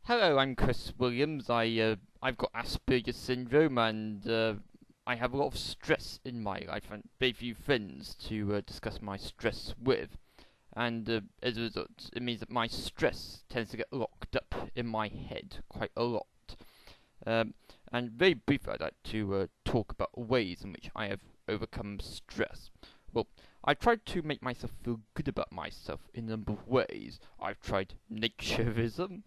Hello, I'm Chris Williams. I've got Asperger's syndrome, and I have a lot of stress in my life, and very few friends to discuss my stress with. And as a result, it means that my stress tends to get locked up in my head quite a lot. Um, and very briefly, I'd like to talk about ways in which I have overcome stress. Well, I've tried to make myself feel good about myself in a number of ways. I've tried naturism.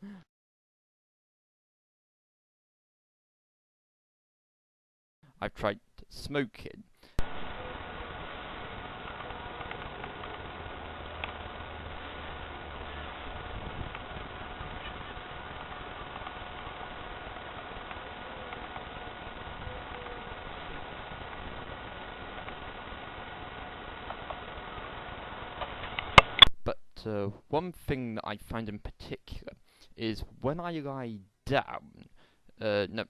I've tried smoking. But one thing that I find in particular is when I lie down, no,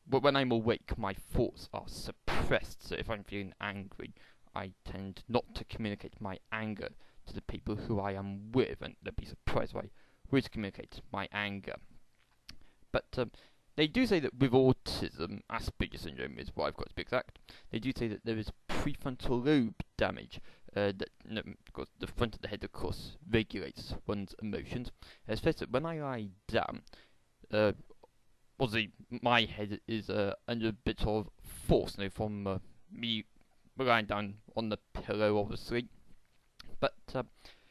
but when I'm awake, my thoughts are suppressed. So if I'm feeling angry, I tend not to communicate my anger to the people who I am with, and they'll be surprised if I would communicate my anger. But they do say that with autism, Asperger's syndrome is what I've got to be exact. They do say that there is prefrontal lobe damage. That, no, of course, the front of the head, of course, regulates one's emotions. Especially when I lie down, uh, obviously my head is under a bit of force, from me lying down on the pillow, obviously. But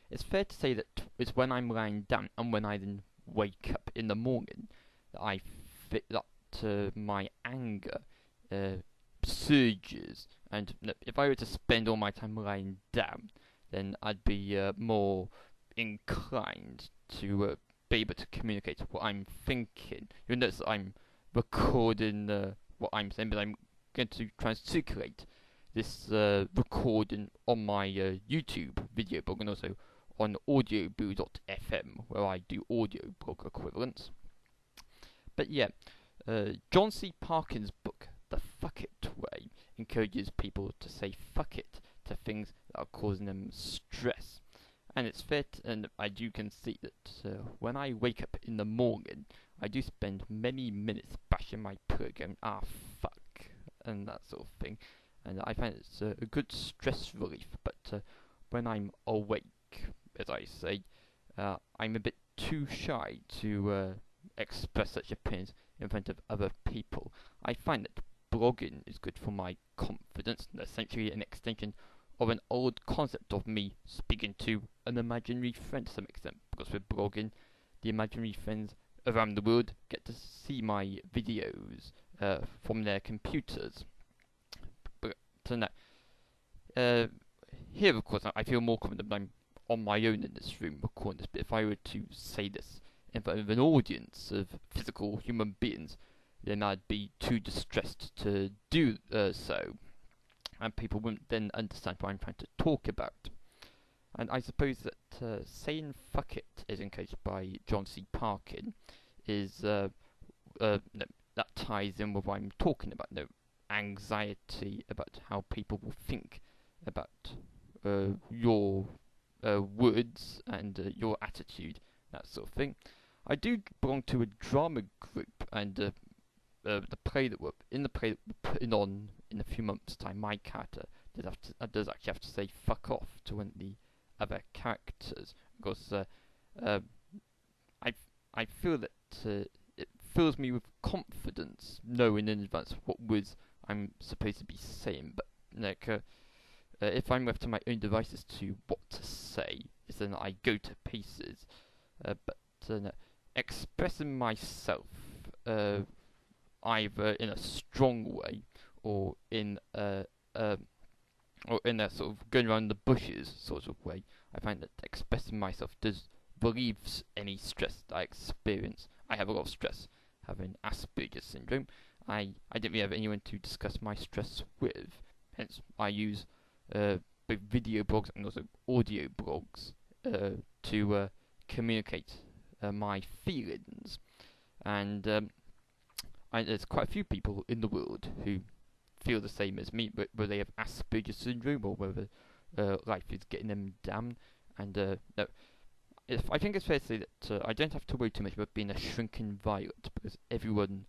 it's fair to say that it's when I'm lying down and when I then wake up in the morning that I fit that my anger uh, surges. And if I were to spend all my time lying down, then I'd be more inclined to be able to communicate what I'm thinking. You'll notice that I'm recording what I'm saying, but I'm going to try and circulate this recording on my YouTube video blog and also on audioboo.fm, where I do audio blog equivalents. But yeah, John C. Parkin's book, The Fuck It Way, encourages people to say fuck it to things that are causing them stress. And it's fair, and I do concede that when I wake up in the morning, I do spend many minutes bashing my pillow going, fuck, and that sort of thing. And I find it's a good stress relief, but when I'm awake, as I say, I'm a bit too shy to express such opinions in front of other people. I find that blogging is good for my confidence, and essentially an extension of an old concept of me speaking to an imaginary friend to some extent, because with blogging, the imaginary friends around the world get to see my videos from their computers. But uh, here, of course, I feel more confident that I'm on my own in this room recording this, but if I were to say this in front of an audience of physical human beings, then I'd be too distressed to do so, and people wouldn't then understand what I'm trying to talk about. And I suppose that saying fuck it is encouraged by John C. Parkin is no, that ties in with what I'm talking about. No, anxiety about how people will think about your words and your attitude, that sort of thing. I do belong to a drama group, and the play that we're in the play that we're putting on in a few months' time, my character does actually have to say "fuck off" to one of the other characters, because uh, I I feel that it fills me with confidence knowing in advance what words I'm supposed to be saying. But like, if I'm left to my own devices to what to say, is then I go to pieces. But no, expressing myself either in a strong way or in a or in a sort of going around the bushes sort of way, I find that expressing myself does relieves any stress that I experience. I have a lot of stress having Asperger's syndrome. I didn't really have anyone to discuss my stress with, hence I use both video blogs and also audio blogs to communicate my feelings. And there's quite a few people in the world who feel the same as me, whether they have Asperger's syndrome or whether life is getting them down. And no, I think it's fair to say that I don't have to worry too much about being a shrinking violet, because everyone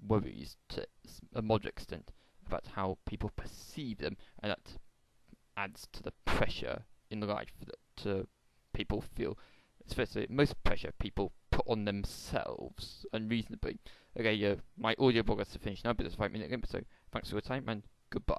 worries to a moderate extent about how people perceive them, and that adds to the pressure in life that people feel. It's fair to say most pressure people put on themselves unreasonably. Okay, my audio blog has to finish now, but it's a 5-minute limit, so thanks for your time and goodbye.